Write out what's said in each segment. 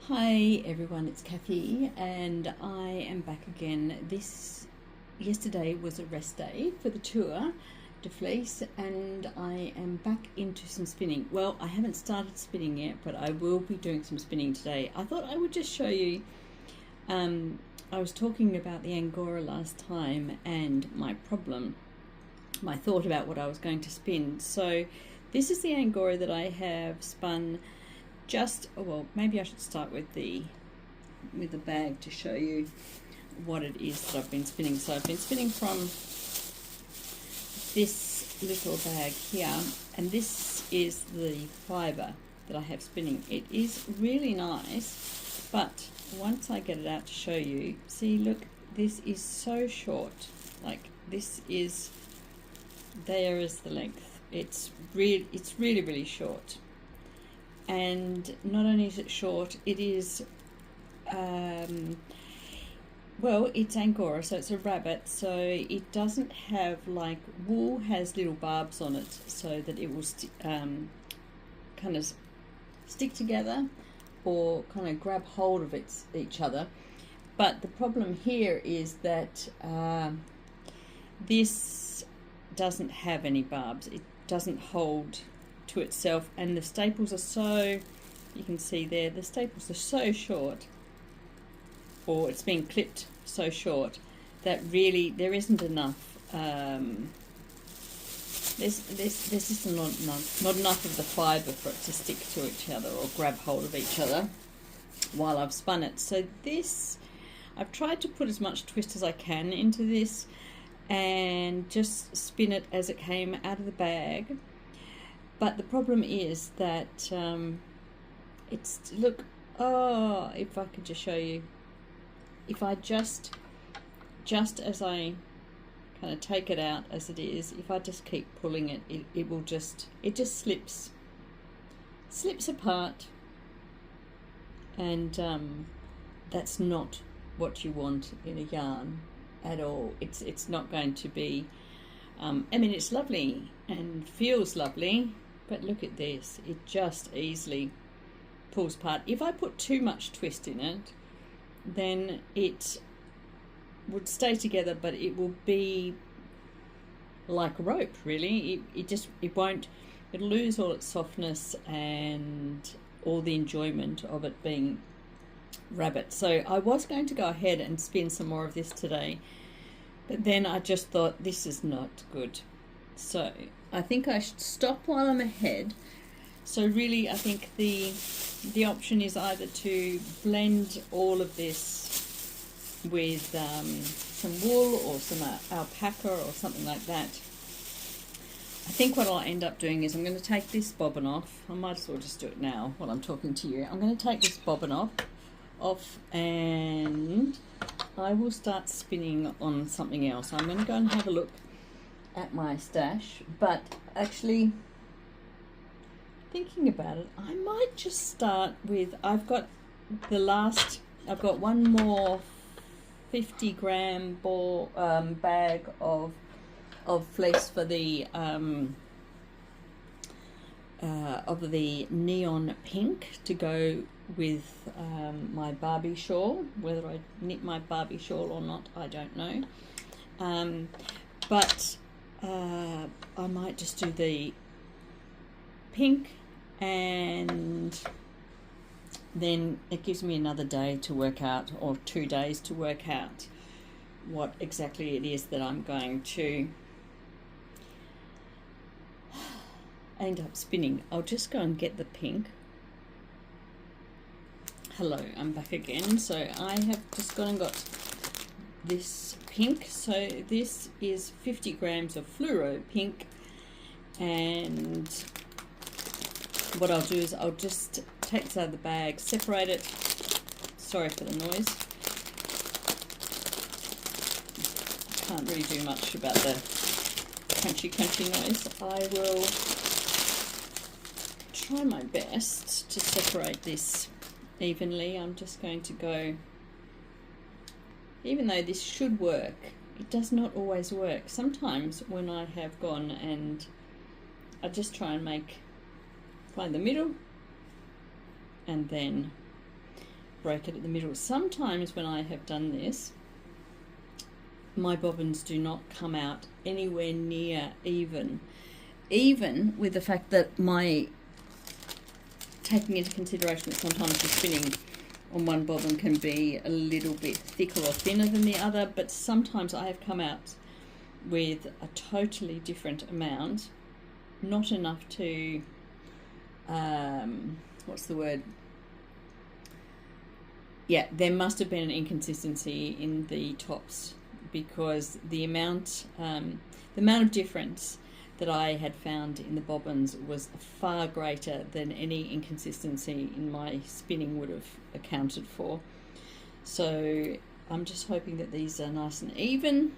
Hi everyone, it's Kathy and I am back again. Yesterday was a rest day for the tour de fleece and I am back into some spinning. Well, I haven't started spinning yet, but I will be doing some spinning today. I thought I would just show you, I was talking about the Angora last time and my thought about what I was going to spin. So this is the Angora that I have spun. Well, maybe I should start with the bag to show you what it is that I've been spinning. So I've been spinning from this little bag here, and this is the fibre that I have spinning. It is really nice, but once I get it out to show you, see, look, this is so short. Like, there is the length. It's really short. And not only is it short, it is, well, it's Angora, so it's a rabbit, so it doesn't have, like, wool has little barbs on it so that it will kind of stick together or kind of grab hold of each other. But the problem here is that this doesn't have any barbs. It doesn't hold to itself, and the staples are you can see there, the staples are so short, or it's been clipped so short that really there isn't enough, there's just not enough of the fibre for it to stick to each other or grab hold of each other while I've spun it. So this, I've tried to put as much twist as I can into this and just spin it as it came out of the bag. But the problem is that look, oh, if I could just show you, if I just as I kind of take it out as it is, if I just keep pulling it, it just slips apart, and that's not what you want in a yarn at all. It's not going to be, I mean, it's lovely and feels lovely, but look at this, it just easily pulls apart. If I put too much twist in it, then it would stay together, but it will be like a rope, really. It'll lose all its softness and all the enjoyment of it being rabbit. So I was going to go ahead and spin some more of this today, but then I just thought, this is not good. So I think I should stop while I'm ahead. So really, I think the option is either to blend all of this with some wool or some alpaca or something like that. I think what I'll end up doing is I'm going to take this bobbin off. I might as well just do it now while I'm talking to you. I'm going to take this bobbin off and I will start spinning on something else. I'm going to go and have a look at my stash, but actually thinking about it, I might just start with, I've got one more 50-gram bag of fleece for the of the neon pink to go with my Barbie shawl. Whether I knit my Barbie shawl or not, I don't know, but I might just do the pink, and then it gives me another day to work out, or 2 days to work out what exactly it is that I'm going to end up spinning. I'll just go and get the pink. Hello, I'm back again. So I have just gone and got this pink. So this is 50 grams of fluoro pink, and what I'll do is I'll just take this out of the bag, separate it. Sorry for the noise. I can't really do much about the crunchy noise. I will try my best to separate this evenly. I'm just going to go, even though this should work, it does not always work. Sometimes when I have gone and I just try and find the middle, and then break it at the middle. Sometimes when I have done this, my bobbins do not come out anywhere near even with the fact that taking into consideration that sometimes the spinning on one bobbin can be a little bit thicker or thinner than the other, but sometimes I have come out with a totally different amount, not enough to, what's the word? Yeah, there must have been an inconsistency in the tops, because the amount of difference that I had found in the bobbins was far greater than any inconsistency in my spinning would have accounted for. So I'm just hoping that these are nice and even,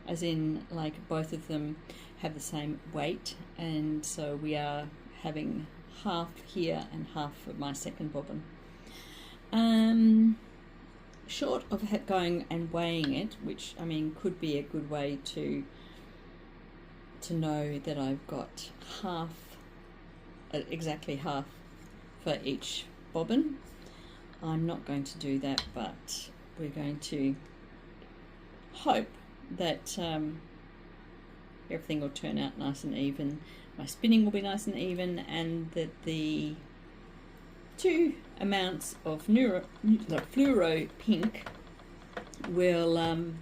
as in like both of them have the same weight, and so we are having half here and half for my second bobbin. Short of going and weighing it, which I mean could be a good way to know that I've got half, exactly half for each bobbin. I'm not going to do that, but we're going to hope that everything will turn out nice and even. My spinning will be nice and even, and that the two amounts of fluoro pink will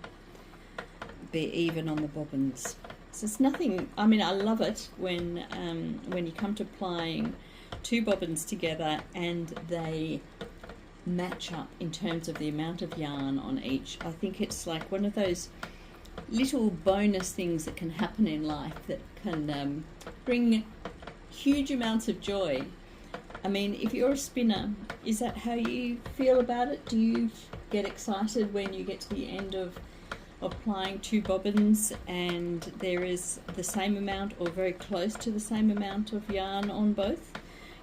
be even on the bobbins. So it's nothing, I mean, I love it when you come to applying two bobbins together and they match up in terms of the amount of yarn on each. I think it's like one of those little bonus things that can happen in life that can bring huge amounts of joy. I mean, if you're a spinner, is that how you feel about it? Do you get excited when you get to the end of applying two bobbins and there is the same amount or very close to the same amount of yarn on both?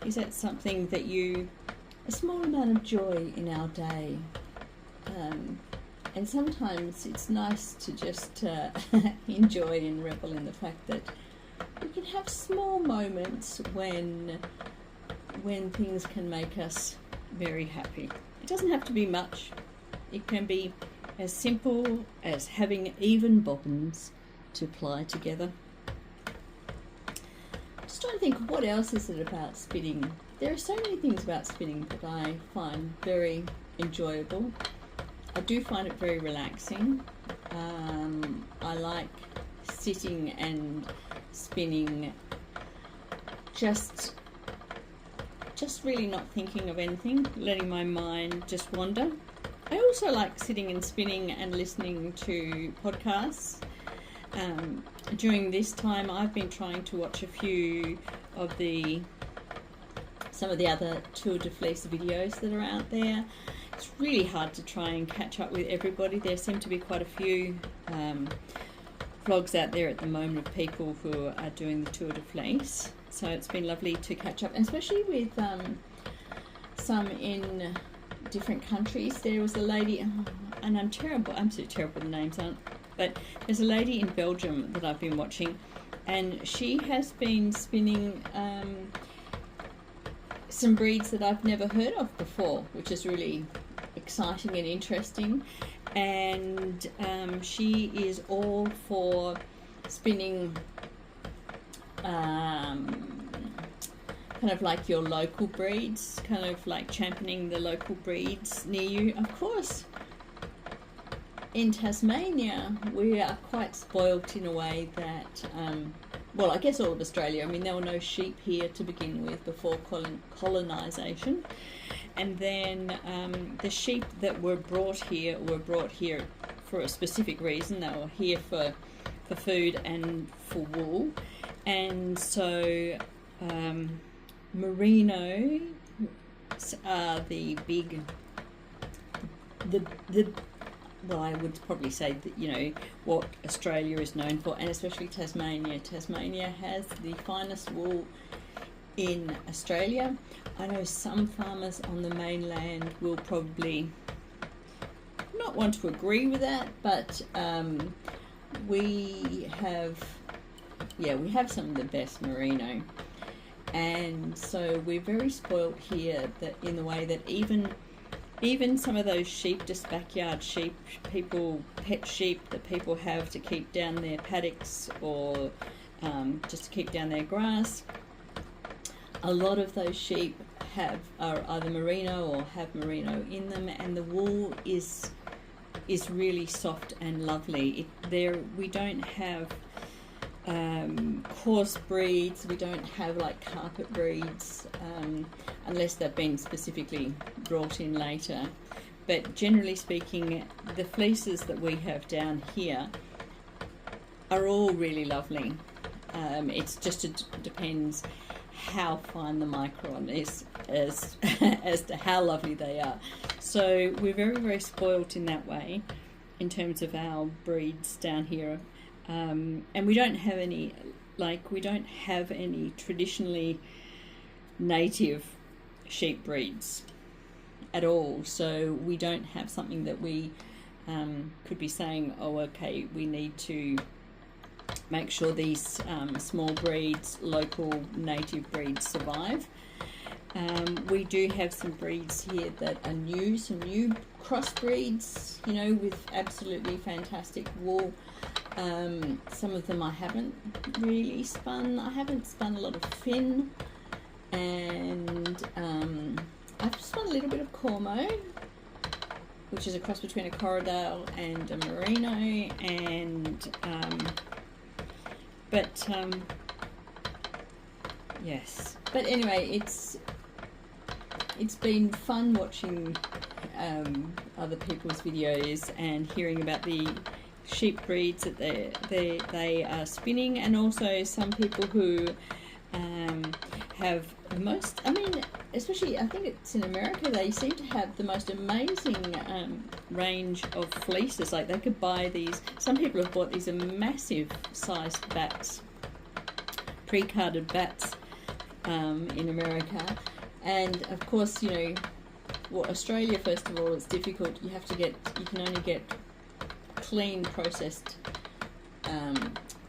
Is that something that a small amount of joy in our day? And sometimes it's nice to just enjoy and revel in the fact that we can have small moments when things can make us very happy. It doesn't have to be much. It can be as simple as having even bobbins to ply together. Just trying to think, what else is it about spinning? There are so many things about spinning that I find very enjoyable. I do find it very relaxing. I like sitting and spinning, just really not thinking of anything, letting my mind just wander. I also like sitting and spinning and listening to podcasts. During this time, I've been trying to watch a few of some of the other Tour de Fleece videos that are out there. It's really hard to try and catch up with everybody. There seem to be quite a few vlogs out there at the moment of people who are doing the Tour de Fleece. So it's been lovely to catch up, and especially with some in different countries. There was a lady, and I'm absolutely terrible with names, but there's a lady in Belgium that I've been watching, and she has been spinning some breeds that I've never heard of before, which is really exciting and interesting. And she is all for spinning kind of like your local breeds, kind of like championing the local breeds near you. Of course, in Tasmania, we are quite spoilt in a way that, well, I guess all of Australia, I mean, there were no sheep here to begin with before colonisation. And then the sheep that were brought here for a specific reason. They were here for food and for wool. And so merino are the big, well, I would probably say that, you know, what Australia is known for, and especially Tasmania. Tasmania has the finest wool in Australia. I know some farmers on the mainland will probably not want to agree with that, but we have some of the best merino. And so we're very spoilt here, that in the way that even even some of those sheep, just backyard sheep, pet sheep that people have to keep down their paddocks, or just to keep down their grass. A lot of those sheep are either merino or have merino in them, and the wool is really soft and lovely. We don't have coarse breeds. We don't have like carpet breeds, unless they've been specifically brought in later. But generally speaking, the fleeces that we have down here are all really lovely. It's just, it depends how fine the micron is as to how lovely they are. So we're very, very spoilt in that way in terms of our breeds down here. And we don't have any traditionally native sheep breeds at all. So we don't have something that we could be saying, oh, okay, we need to make sure these small breeds, local native breeds, survive. We do have some breeds here that are some new crossbreeds, with absolutely fantastic wool. Some of them I haven't really spun. I haven't spun a lot of Finn, and I've spun a little bit of Cormo, which is a cross between a Corriedale and a Merino, and yes. But anyway, it's been fun watching other people's videos and hearing about the sheep breeds that they are spinning, and also some people who have especially I think it's in America, they seem to have the most amazing range of fleeces. Like they could buy these, some people have bought these massive sized bats, pre-carded bats in America. And of course, Australia, first of all, it's difficult. You can only get clean processed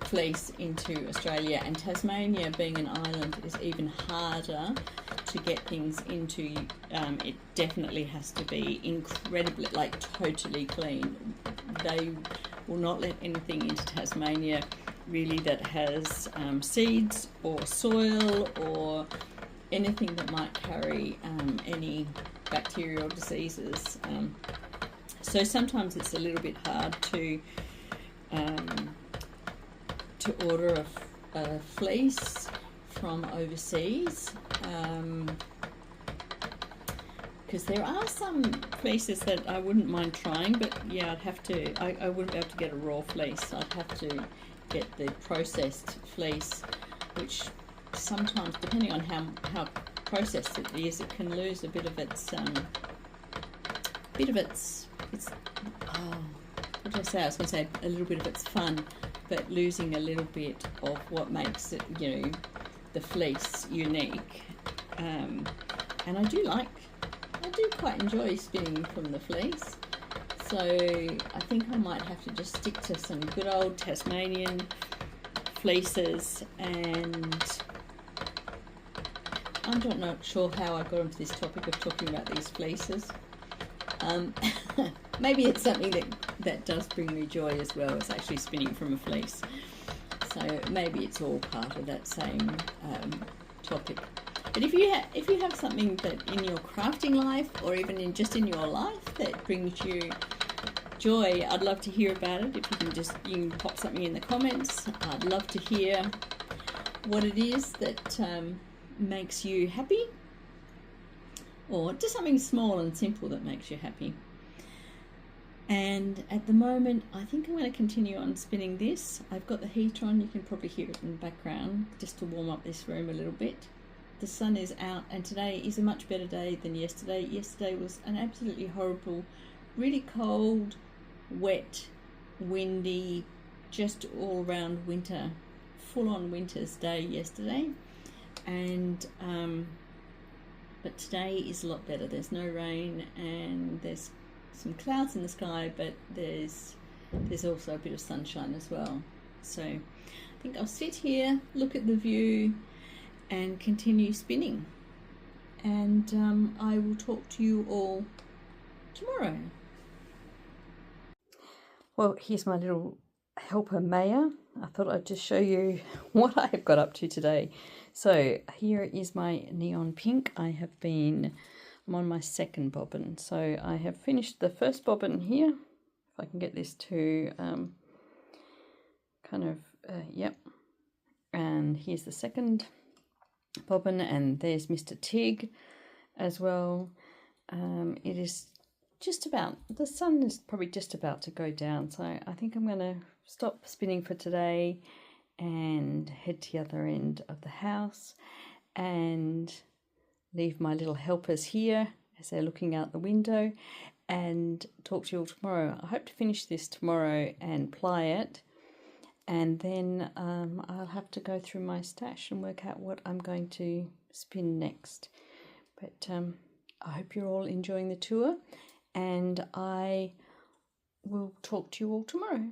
fleece into Australia, and Tasmania, being an island, is even harder to get things into. It definitely has to be incredibly, totally clean. They will not let anything into Tasmania really that has seeds or soil or anything that might carry any bacterial diseases. So sometimes it's a little bit hard to order a fleece from overseas, because there are some fleeces that I wouldn't mind trying, but yeah, I wouldn't be able to get a raw fleece. I'd have to get the processed fleece, which sometimes, depending on how processed it is, it can lose a bit of its what did I say? I was going to say a little bit of its fun, but losing a little bit of what makes it, the fleece unique. And I do quite enjoy spinning from the fleece. So I think I might have to just stick to some good old Tasmanian fleeces, and I'm not sure how I got onto this topic of talking about these fleeces. Maybe it's something that does bring me joy as well, as actually spinning from a fleece. So maybe it's all part of that same topic. But if you have something that in your crafting life, or even in your life, that brings you joy, I'd love to hear about it. If you can pop something in the comments. I'd love to hear what it is that makes you happy, or just something small and simple that makes you happy. And at the moment, I think I'm going to continue on spinning this. I've got the heater on. You can probably hear it in the background, just to warm up this room a little bit. The sun is out, and today is a much better day than yesterday. Yesterday was an absolutely horrible, really cold, wet, windy, just all around winter, full-on winter's day yesterday. And but today is a lot better. There's no rain, and there's some clouds in the sky, but there's also a bit of sunshine as well. So I think I'll sit here, look at the view, and continue spinning. And I will talk to you all tomorrow. Well, here's my little helper Maya. I thought I'd just show you what I have got up to today. So here is my neon pink. I'm on my second bobbin. So I have finished the first bobbin here. If I can get this to yep. And here's the second bobbin, and there's Mr. Tig as well. It is just about, the sun is probably just about to go down, so I think I'm going to stop spinning for today and head to the other end of the house and leave my little helpers here as they're looking out the window, and talk to you all tomorrow. I hope to finish this tomorrow and ply it, and then I'll have to go through my stash and work out what I'm going to spin next. But I hope you're all enjoying the tour, and I will talk to you all tomorrow.